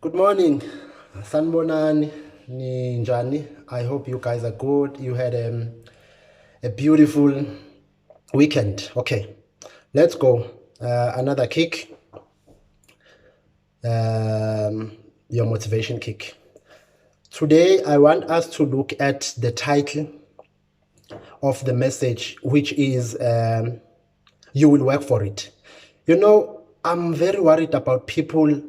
Good morning, Sanbonani, Ninjani. I hope you guys are good. You had a beautiful weekend. Okay, let's go. Another kick, your motivation kick. Today, I want us to look at the title of the message, which is You Will Work for It. You know, I'm very worried about people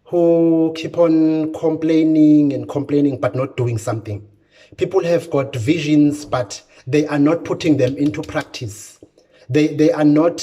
who keep on complaining and complaining but not doing something. People have got visions, but they are not putting them into practice. They are not,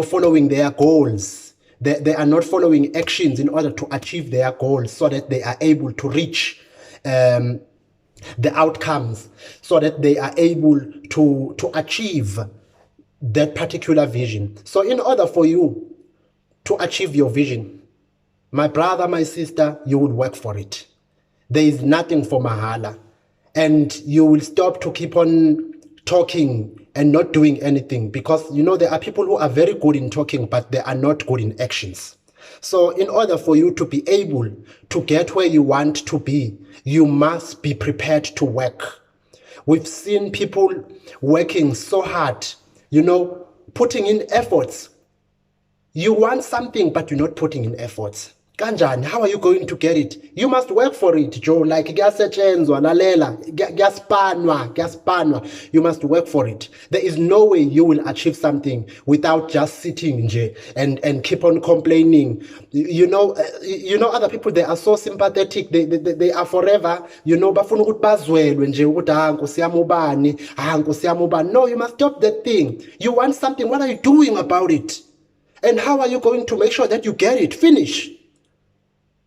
following their goals. They are not following actions in order to achieve their goals so that they are able to reach the outcomes, so that they are able to achieve that particular vision. So in order for you to achieve your vision, my brother, my sister, you will work for it. There is nothing for mahala. And you will stop to keep on talking and not doing anything, because there are people who are very good in talking, but they are not good in actions. So in order for you to be able to get where you want to be, you must be prepared to work. We've seen people working so hard, putting in efforts. You want something, but you're not putting in efforts. Kanjani, how are you going to get it? You must work for it, Joe. Like kuyasetshenzwa lalela, kuyaspanwa. You must work for it. There is no way you will achieve something without just sitting nje and keep on complaining. Other people, they are so sympathetic. They are forever. Bafuna ukuthi bazwelwe nje ukuthi Nkosi yami ubani, Nkosi yami ubani. No, you must stop that thing. You want something. What are you doing about it? And how are you going to make sure that you get it? Finish.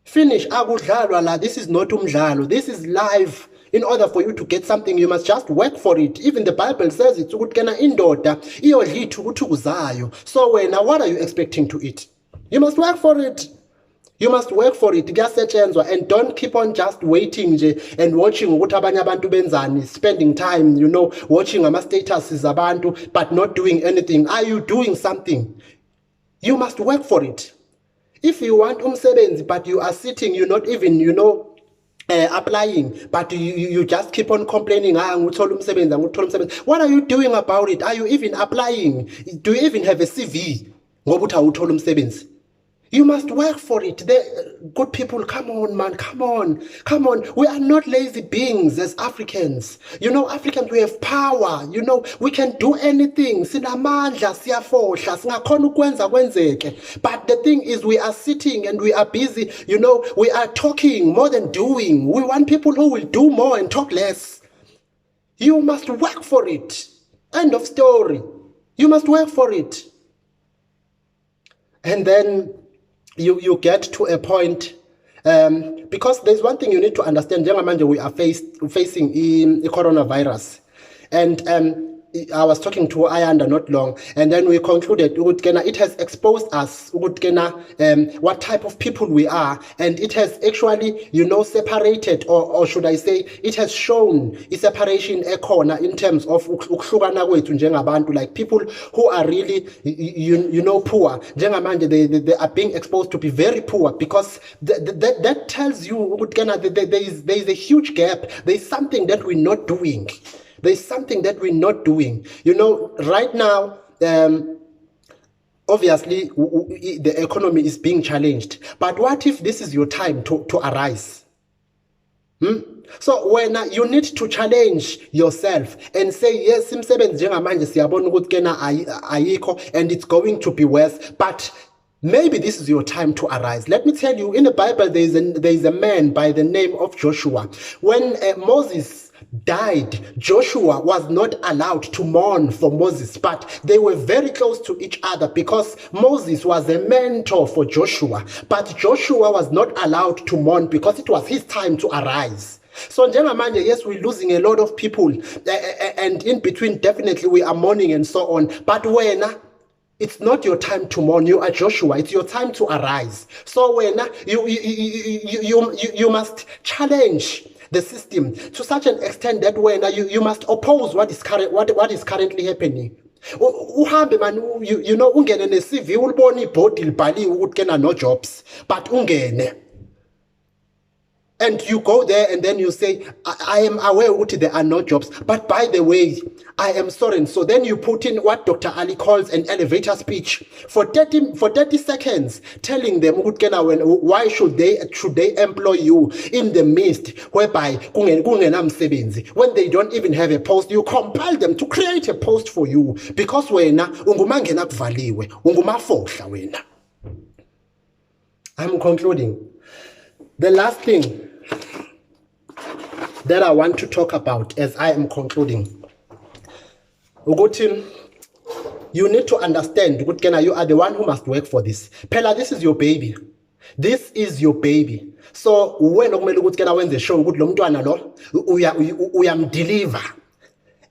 Akudlalwa la. This is not umdlalo. This is life. In order for you to get something, you must just work for it. Even the Bible says it. Indoda iyodla ithukuthukhu zayo. So what are you expecting to eat? You must work for it. You must work for it. And don't keep on just waiting and watching ukuthi abanye abantu benzani, spending time, watching ama-statuses abantu, but not doing anything. Are you doing something? You must work for it. If you want umsebenzi, but you are sitting, you're not even, applying, but you just keep on complaining, what are you doing about it? Are you even applying? Do you even have a CV? You must work for it. Good people, come on, man, come on. We are not lazy beings as Africans. Africans, we have power. We can do anything. Sinamandla, siyafohla, singakhona ukwenza kwenzeke. But the thing is, we are sitting and we are busy. We are talking more than doing. We want people who will do more and talk less. You must work for it. End of story. You must work for it. And then you get to a point, because there's one thing you need to understand. We are facing the coronavirus, and I was talking to Ayanda not long, and then we concluded it has exposed us what type of people we are, and it has actually separated, or should I say, it has shown a separation ekhona in terms of ukuhlukana kwethu njengabantu, like people who are really poor. Njengamanje they are being exposed to be very poor, because that tells you there is a huge gap. There is something that we're not doing. There's something that we're not doing. Right now, obviously, the economy is being challenged. But what if this is your time to arise? So when you need to challenge yourself and say, yes, imsebenzi njengamanje siyabona ukuthi ayikho and it's going to be worse, but maybe this is your time to arise. Let me tell you, in the Bible, there is a man by the name of Joshua. When Moses died, Joshua was not allowed to mourn for Moses, but they were very close to each other, because Moses was a mentor for Joshua, but Joshua was not allowed to mourn because it was his time to arise. So njengamanje, yes, we're losing a lot of people, and in between definitely we are mourning and so on, but it's not your time to mourn. You are Joshua. It's your time to arise. So when you must challenge the system to such an extent that when you must oppose what is currently happening. Uhambe man, ungene ne-CV ulibona ibhodi libhaliwe ukuthi kena no jobs, but ungene And you go there and then you say, I am aware that there are no jobs, but by the way, I am sorry. And so then you put in what Dr. Ali calls an elevator speech for 30 seconds, telling them why should they employ you in the midst whereby when they don't even have a post. You compel them to create a post for you because wena ungumangena kuvaliwe, ungumafohla wena. I'm concluding. The last thing that I want to talk about as I am concluding, you need to understand, you are the one who must work for this. Phela, this is your baby. This is your baby. So when the show deliver.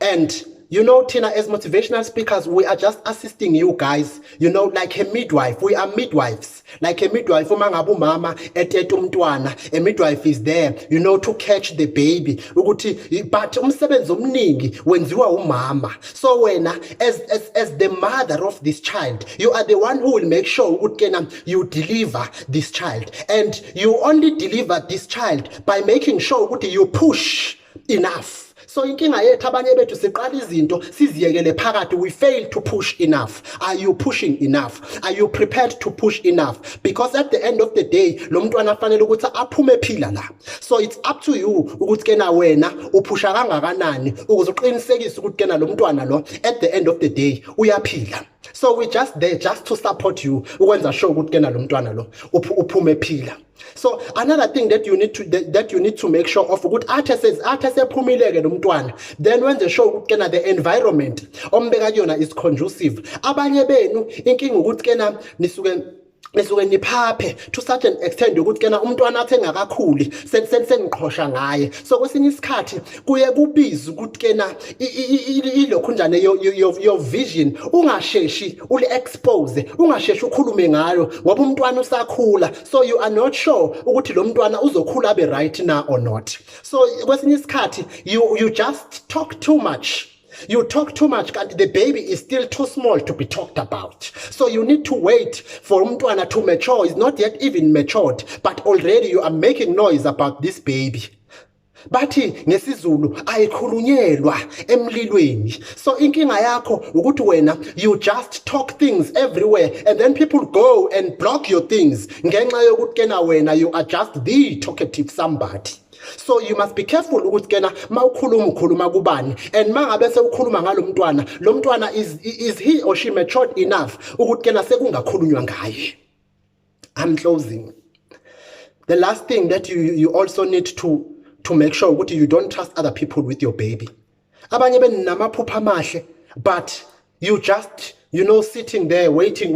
And Tina, as motivational speakers, we are just assisting you guys, like a midwife. We are midwives. Like a midwife, mama, a midwife is there, to catch the baby. But mama. So when, as the mother of this child, you are the one who will make sure you deliver this child. And you only deliver this child by making sure you push enough. So inkinga yethu abanye bethu siqala izinto siziyekele phakathi, we fail to push enough. Are you pushing enough? Are you prepared to push enough? Because at the end of the day lo mntwana fanele ukuthi aphume phila la. So it's up to you ukuthi wena uphusha kangakanani ukuze uqinisekise ukuthi lo mntwana lo at the end of the day uyaphila. So we just there just to support you ukwenza sure ukuthi lo mntwana lo uphume phila. So another thing that you need to make sure of ukuthi athe sephumileke lo mntwana, then when the show the environment ombeka kuyona is conducive. Abanye benu inkinga ukuthi nisuke niphaphe to such an extent ukuthi umntwana athi engakakhuli seniqhosha ngaye. So kwesinye isikhathi kuye kubiza ukuthi ilokhu njane your vision ungasheshi uli expose, ungasheshi ukhulume ngayo ngoba umntwana usakhula. So you are not sure ukuthi lo mntwana uzokhula abe right now or not. So kwesinye isikhathi you just talk too much. You talk too much, and the baby is still too small to be talked about. So you need to wait for umntwana to mature. It's not yet even matured, but already you are making noise about this baby. Bathi ngesizulu ayikhulunyelwa emlilweni. So inkinga yakho ukuthi wena you just talk things everywhere and then people go and block your things ngenxa yokuthi wena you are just the talkative somebody. So you must be careful ukuthi mawukhuluma kubani, and mangabe sewukhuluma ngalo mntwana, lo mntwana is he or she matured enough ukuthi sekungakhulunywa ngaye. I'm closing. The last thing that you also need to make sure ukuthi you don't trust other people with your baby. Abanye benamaphupha amahle, but you just sitting there waiting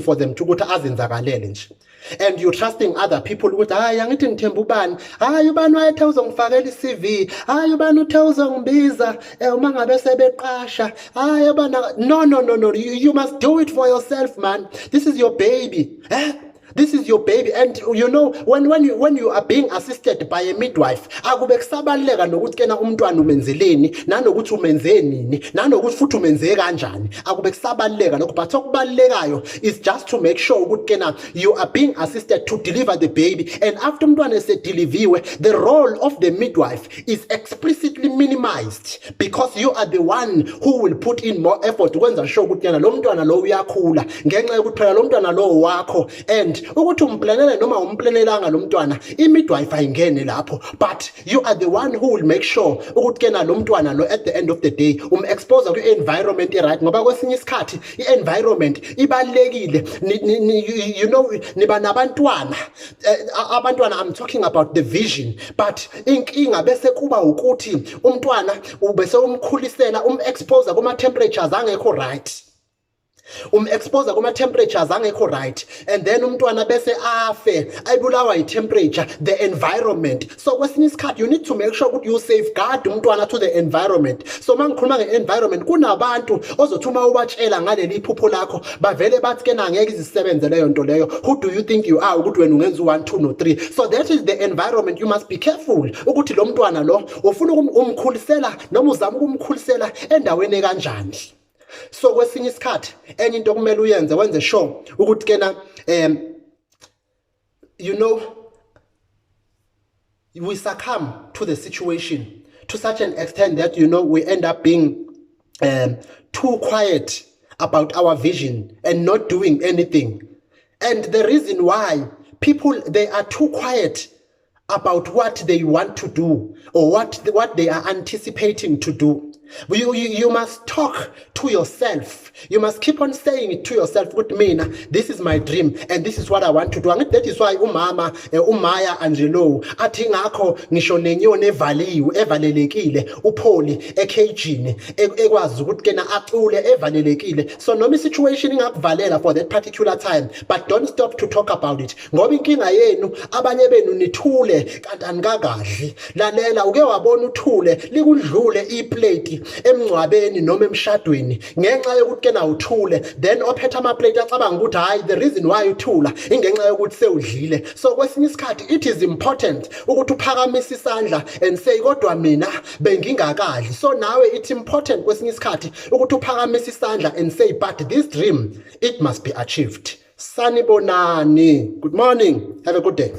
for them to go to azenzakalele nje. And you're trusting other people ukuthi angithi ngithemba ubani, ubani wayethe uzongifakela iCV, ubani uthe uzongibiza uma ngabe sebeqasha, no, you must do it for yourself, man. This is your baby. This is your baby, and when you are being assisted by a midwife, akube kusabaleka nokuthi umntwana umenzeleni, nanokuthi umenze nini, nanokuthi futhi umenze kanjani. Akube kusabaleka lokho, but okubalekayo is just to make sure ukuthi you are being assisted to deliver the baby, and after umntwana esedeliviwe, the role of the midwife is explicitly minimized because you are the one who will put in more effort ukwenza sure ukuthi lo mntwana lo uyakhula ngenxa yokuthi phela lo mntwana lo wakho, and ukuthi umplanele noma umplanelanga lo mntwana imidwife ayingene lapho, but you are the one who will make sure ukuthi lo mntwana lo at the end of the day expose ku-environment right, ngoba kwesinye isikhathi i-environment ibalekile. Niba nabantwana abantwana, I'm talking about the vision, but inkinga bese kuba ukuthi umntwana ubese umkhulisela expose kuma temperatures angekho right, expose kuma temperatures angekho right, and then umntwana bese afe ayibulawa i-temperature, the environment. So kwesinye isikhathi you need to make sure that you safeguard umntwana to the environment. So mangikhuluma nge-environment, kunabantu ozothuma ubatshela ngaleli iphupho lakho bavele bathi angeke izisebenze leyo nto leyo. Who do you think you are ukuthi wena ungenza 1 2 no 3? So that is the environment. You must be careful ukuthi lo mntwana lo ufuna umkhulisela noma uzama ukumkhulisela endaweni kanjani. So kwesinye isikhathi enye into kumele uyenze wenze sure ukuthi we succumb to the situation to such an extent that, you know, we end up being too quiet about our vision and not doing anything. And the reason why people, they are too quiet about what they want to do or what they are anticipating to do. You must talk to yourself. You must keep on saying it to yourself. With me, this is my dream and this is what I want to do. And that is why umama uMaya Angelo athi ngakho ngisho nenyoni evalelekile upholi ekhejini ekwazi ukuthi kena acule evalelekile. So noma situation ingakuvalela for that particular time, but don't stop to talk about it. Ngoba inkinga yenu abanye benu nithule kanti anikakadli. Lalela uke wabona uthule likudlule iplate emncwabeni noma emshadweni ngenxa yokuthi kena uthule, then ophethe ama plate acabanga ukuthi hayi the reason why uthula ingenxa yokuthi sewudlile. So kwesinye isikhathi it is important ukuthi uphakamise isandla and say kodwa mina bengingakadli. So nawe it's important kwesinye isikhathi ukuthi uphakamise isandla and say but this dream it must be achieved. Sanibonani. Good morning. Have a good day.